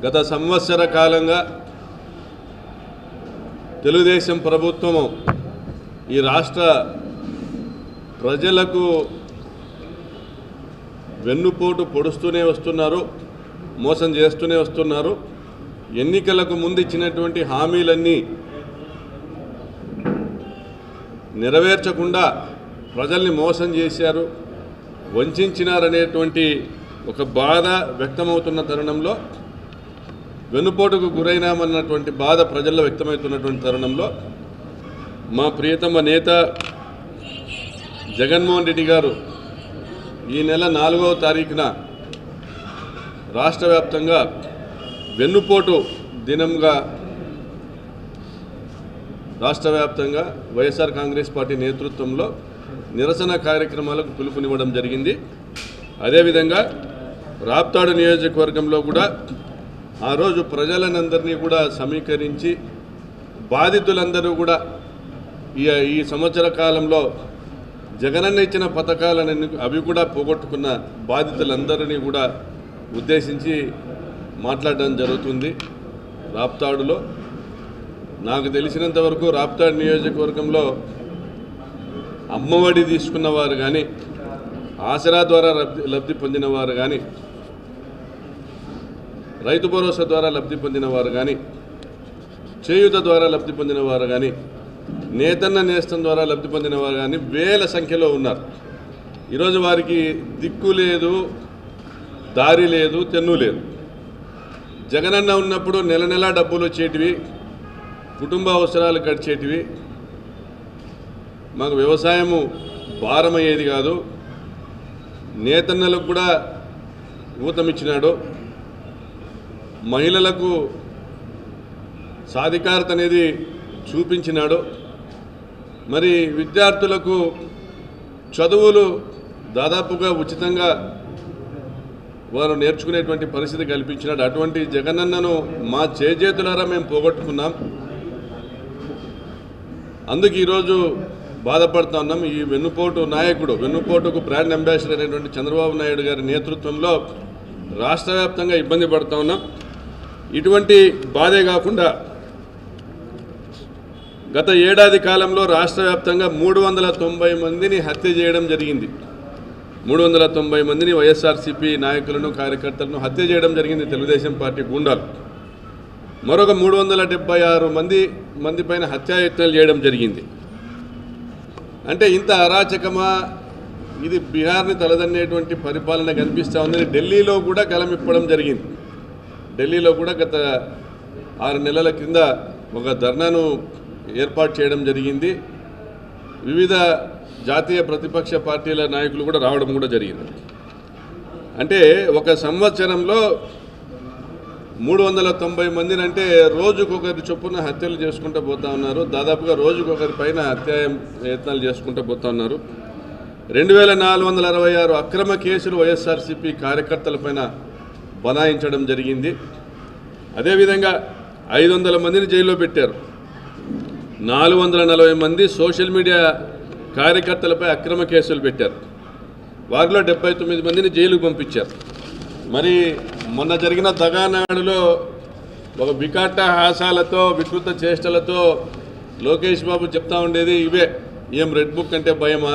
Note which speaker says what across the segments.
Speaker 1: గత సంవత్సర కాలంగా తెలుగుదేశం ప్రభుత్వము ఈ రాష్ట్ర ప్రజలకు వెన్నుపోటు పొడుస్తూనే వస్తున్నారు, మోసం చేస్తూనే వస్తున్నారు. ఎన్నికలకు ముందు ఇచ్చినటువంటి హామీలన్నీ నెరవేర్చకుండా ప్రజల్ని మోసం చేశారు, వంచినారనేటువంటి ఒక బాధ వ్యక్తమవుతున్న తరుణంలో, వెన్నుపోటుకు గురైనామన్నటువంటి బాధ ప్రజల్లో వ్యక్తమవుతున్నటువంటి తరుణంలో మా ప్రియతమ నేత జగన్మోహన్ రెడ్డి గారు ఈ నెల 4వ తారీఖున రాష్ట్ర వ్యాప్తంగా వెన్నుపోటు దినంగా రాష్ట్ర వ్యాప్తంగా వైఎస్ఆర్ కాంగ్రెస్ పార్టీ నేతృత్వంలో నిరసన కార్యక్రమాలకు పిలుపునివ్వడం జరిగింది. అదేవిధంగా రాప్తాడు నియోజకవర్గంలో కూడా ఆ రోజు ప్రజలనందరినీ కూడా సమీకరించి బాధితులందరూ కూడా ఈ సంవత్సర కాలంలో జగనన్న ఇచ్చిన పథకాలను అవి కూడా పోగొట్టుకున్న బాధితులందరినీ కూడా ఉద్దేశించి మాట్లాడడం జరుగుతుంది. రాప్తాడులో నాకు తెలిసినంత వరకు రాప్తాడు నియోజకవర్గంలో అమ్మఒడి తీసుకున్నవారు కానీ, ఆసరా ద్వారా లబ్ధి పొందినవారు కానీ, రైతు భరోసా ద్వారా లబ్ధి పొందినవారు కానీ, చేయూత ద్వారా లబ్ధి పొందినవారు కానీ, నేతన్న నేస్తం ద్వారా లబ్ధి పొందినవారు కానీ వేల సంఖ్యలో ఉన్నారు. ఈరోజు వారికి దిక్కు లేదు, దారి లేదు, తెన్ను లేదు. జగనన్న ఉన్నప్పుడు నెల నెలా డబ్బులు వచ్చేటివి, కుటుంబ అవసరాలు గడిచేటివి, మాకు వ్యవసాయము భారమయ్యేది కాదు, నేతన్నలకు కూడా ఊతమిచ్చినాడు, మహిళలకు సాధికారత అనేది చూపించినాడు. మరి విద్యార్థులకు చదువులు దాదాపుగా ఉచితంగా వారు నేర్చుకునేటువంటి పరిస్థితి కల్పించినాడు. అటువంటి జగనన్నను మా చేజేతులారా మేము పోగొట్టుకున్నాం. అందుకు ఈరోజు బాధపడుతూ ఉన్నాం. ఈ వెన్నుపోటు నాయకుడు, వెన్నుపోటుకు బ్రాండ్ అంబాసిడర్ అయినటువంటి చంద్రబాబు నాయుడు గారి నేతృత్వంలో రాష్ట్ర వ్యాప్తంగా ఇబ్బంది పడుతూ ఉన్నాం. ఇటువంటి బాధే కాకుండా గత ఏడాది కాలంలో రాష్ట్ర వ్యాప్తంగా 390 మందిని హత్య చేయడం జరిగింది. 390 మందిని వైఎస్ఆర్సీపీ నాయకులను, కార్యకర్తలను హత్య చేయడం జరిగింది తెలుగుదేశం పార్టీ గూండాలు. మరొక 376 మంది పైన హత్యాయత్నాలు చేయడం జరిగింది. అంటే ఇంత అరాచకమా, ఇది బీహార్ని తలదన్నేటువంటి పరిపాలన కనిపిస్తూ ఉందని ఢిల్లీలో కూడా గలమిప్పడం జరిగింది. ఢిల్లీలో కూడా గత 6 నెలల కింద ఒక ధర్నాను ఏర్పాటు చేయడం జరిగింది. వివిధ జాతీయ ప్రతిపక్ష పార్టీల నాయకులు కూడా రావడం కూడా జరిగింది. అంటే ఒక సంవత్సరంలో 390 మందిని అంటే రోజుకొకరి చొప్పున హత్యలు చేసుకుంటూ పోతా ఉన్నారు. దాదాపుగా రోజుకొకరి పైన హత్యాయత్నాలు చేసుకుంటూ పోతా ఉన్నారు. 2466 అక్రమ కేసులు వైఎస్ఆర్సీపీ కార్యకర్తలపైన బనాయించడం జరిగింది. అదేవిధంగా 500 మందిని జైల్లో పెట్టారు. 440 మంది సోషల్ మీడియా కార్యకర్తలపై అక్రమ కేసులు పెట్టారు. వారిలో 79 మందిని జైలుకు పంపించారు. మరి మొన్న జరిగిన దగానాడులో ఒక వికట హాసాలతో, వికృత చేష్టలతో లోకేష్ బాబు చెప్తా ఉండేది ఇవే, ఏం రెడ్ బుక్ అంటే భయమా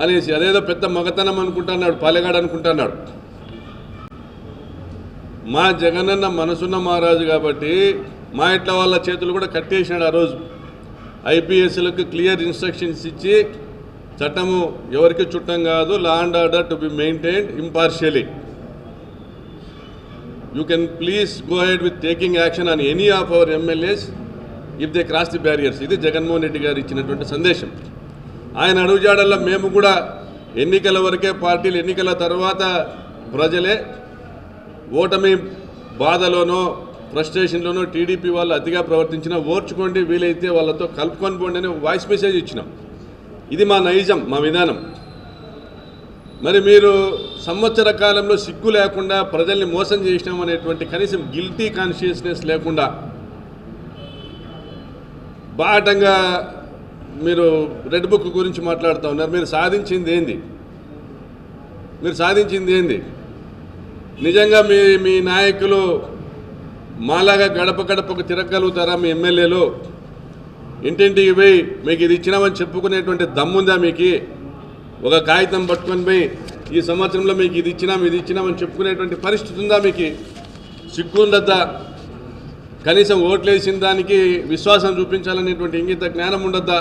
Speaker 1: అనేసి. అదేదో పెద్ద మగతనం అనుకుంటున్నాడు, పాలెగాడు అనుకుంటున్నాడు. మా జగనన్న మనసున్న మహారాజు కాబట్టి మా ఇట్లా వాళ్ళ చేతులు కూడా కట్టేసినాడు. ఆ రోజు ఐపీఎస్లకు క్లియర్ ఇన్స్ట్రక్షన్స్ ఇచ్చి, చట్టము ఎవరికి చుట్టం కాదు, law and order to be maintained impartially. You can please go ahead with taking action on any of our MLAs if they cross the barriers. ఇది జగన్మోహన్ రెడ్డి గారు ఇచ్చినటువంటి సందేశం. ఆయన అడుగుజాడల్లో మేము కూడా ఎన్నికల వరకే పార్టీలు, ఎన్నికల తర్వాత ప్రజలే, ఓటమి బాధలోనో ఫ్రస్ట్రేషన్లోనో టీడీపీ వాళ్ళు అతిగా ప్రవర్తించినా ఓర్చుకోండి, వీలైతే వాళ్ళతో కలుపుకొని పోండి అని వాయిస్ మెసేజ్ ఇచ్చినాం. ఇది మా నైజం, మా విధానం. మరి మీరు సంవత్సర కాలంలో సిగ్గు లేకుండా ప్రజల్ని మోసం చేసినాం అనేటువంటి కనీసం గిల్టీ కాన్షియస్నెస్ లేకుండా బాటంగా మీరు రెడ్ బుక్ గురించి మాట్లాడుతూ ఉన్నారు. మీరు సాధించింది ఏంది? నిజంగా మీ నాయకులు మాలాగా గడప గడపకు తిరగలుగుతారా? మీ ఎమ్మెల్యేలు ఇంటింటికి పోయి మీకు ఇది ఇచ్చినామని చెప్పుకునేటువంటి దమ్ముందా? మీకు ఒక కాగితం పట్టుకొని పోయి ఈ సంవత్సరంలో మీకు ఇది ఇచ్చినామని చెప్పుకునేటువంటి పరిస్థితి ఉందా? మీకు సిగ్గు ఉండద్దా? కనీసం ఓట్లేసిన దానికి విశ్వాసం చూపించాలనేటువంటి ఇంగిత జ్ఞానం ఉండద్దా?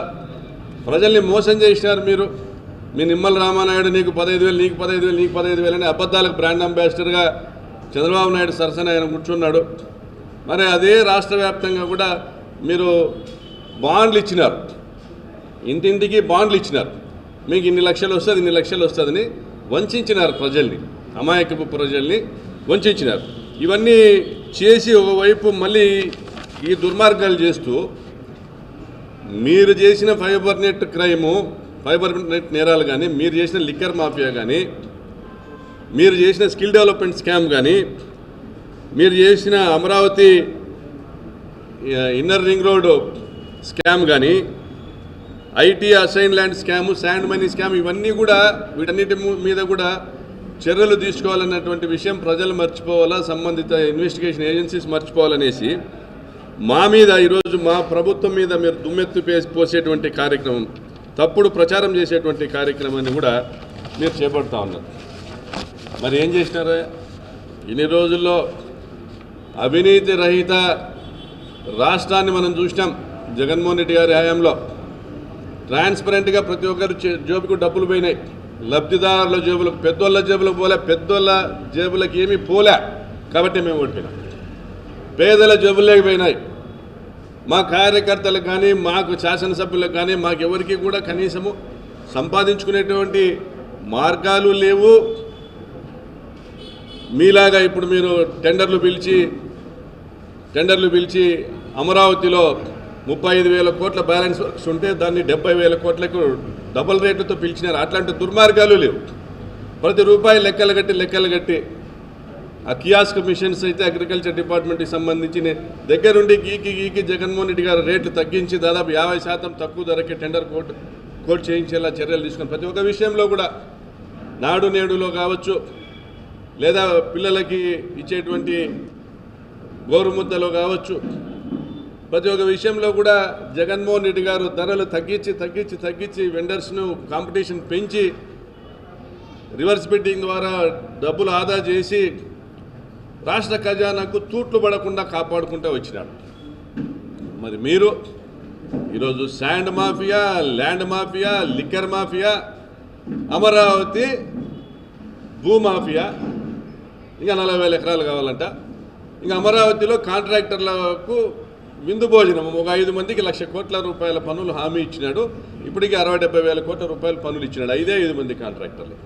Speaker 1: ప్రజల్ని మోసం చేసినారు మీరు. మీ నిమ్మల రామానాయుడు నీకు 15,000 నీకు 15,000 నీకు 15,000 అని అబద్ధాలకు బ్రాండ్ అంబాసిడర్గా చంద్రబాబు నాయుడు సరసన ఆయన కూర్చున్నాడు. మరి అదే రాష్ట్ర వ్యాప్తంగా కూడా మీరు బాండ్లు ఇచ్చినారు, ఇంటింటికి బాండ్లు ఇచ్చినారు. మీకు ఇన్ని లక్షలు వస్తుందని వంచినారు ప్రజల్ని, అమాయకపు ప్రజల్ని వంచినారు. ఇవన్నీ చేసి ఒకవైపు మళ్ళీ ఈ దుర్మార్గాలు చేస్తూ మీరు చేసిన ఫైబర్ నెట్ నేరాలు కానీ, మీరు చేసిన లిక్కర్ మాఫియా కానీ, మీరు చేసిన స్కిల్ డెవలప్మెంట్ స్కామ్ కానీ, మీరు చేసిన Amaravati inner ring road scam కానీ, IT assign land scam, sand money scam, ఇవన్నీ కూడా వీటన్నిటి మీద కూడా చర్యలు తీసుకోవాలన్నటువంటి విషయం ప్రజలు మర్చిపోవాలా, సంబంధిత ఇన్వెస్టిగేషన్ ఏజెన్సీస్ మర్చిపోవాలనేసి మా మీద ఈరోజు మా ప్రభుత్వం మీద మీరు దుమ్మెత్తు పోసేటువంటి కార్యక్రమం, తప్పుడు ప్రచారం చేసేటువంటి కార్యక్రమాన్ని కూడా మీరు చేపడతా ఉన్నారు. మరి ఏం చేసినారు? ఇన్ని రోజుల్లో అవినీతి రహిత రాష్ట్రాన్ని మనం చూసినాం. జగన్మోహన్ రెడ్డి గారి హయాంలో ట్రాన్స్పరెంట్గా ప్రతి ఒక్కరు జేబుకు డబ్బులు పోయినాయి. లబ్ధిదారుల జేబులకు, పెద్దోళ్ళ జేబులకు పోలే, పెద్దోళ్ళ జేబులకు ఏమీ పోలే. కాబట్టి మేము ఓడిపోయినాం. పేదల జేబుల్లోకి పోయినాయి. మా కార్యకర్తలకు కానీ, మాకు శాసనసభ్యులకు కానీ, మాకెవరికి కూడా కనీసము సంపాదించుకునేటువంటి మార్గాలు లేవు. మీలాగా ఇప్పుడు మీరు టెండర్లు పిలిచి అమరావతిలో 35,000 కోట్ల బ్యాలెన్స్ వర్క్స్ ఉంటే దాన్ని 70,000 కోట్లకు డబుల్ రేట్లతో పిలిచినారు. అట్లాంటి దుర్మార్గాలు లేవు. ప్రతి రూపాయి లెక్కలు కట్టి ఆ కియాస్క్ మిషన్స్ అయితే అగ్రికల్చర్ డిపార్ట్మెంట్కి సంబంధించి దగ్గరుండి గీకి జగన్మోహన్ రెడ్డి గారు రేట్లు తగ్గించి దాదాపు 50% తక్కువ ధరకే టెండర్ కోట్ చేయించేలా చర్యలు తీసుకుని ప్రతి ఒక్క విషయంలో కూడా నాడు నేడులో కావచ్చు, లేదా పిల్లలకి ఇచ్చేటువంటి గోరుముద్దలో కావచ్చు, ప్రతి ఒక్క విషయంలో కూడా జగన్మోహన్ రెడ్డి గారు ధరలు తగ్గించి వెండర్స్ను కాంపిటీషన్ పెంచి రివర్స్ బిడ్డింగ్ ద్వారా డబ్బులు ఆదా చేసి రాష్ట్ర ఖజానాకు తూట్లు పడకుండా కాపాడుకుంటూ వచ్చినాడు. మరి మీరు ఈరోజు sand mafia, land mafia, liquor mafia, Amaravati భూమాఫియా, ఇంకా 40,000 ఎకరాలు కావాలంట. ఇంకా అమరావతిలో కాంట్రాక్టర్లకు విందు భోజనం ఒక 5 మందికి 1,00,000 కోట్ల రూపాయల పనులు హామీ ఇచ్చినాడు. ఇప్పటికీ 60-70 వేల కోట్ల రూపాయల పనులు ఇచ్చినాడు 5 మంది కాంట్రాక్టర్లు.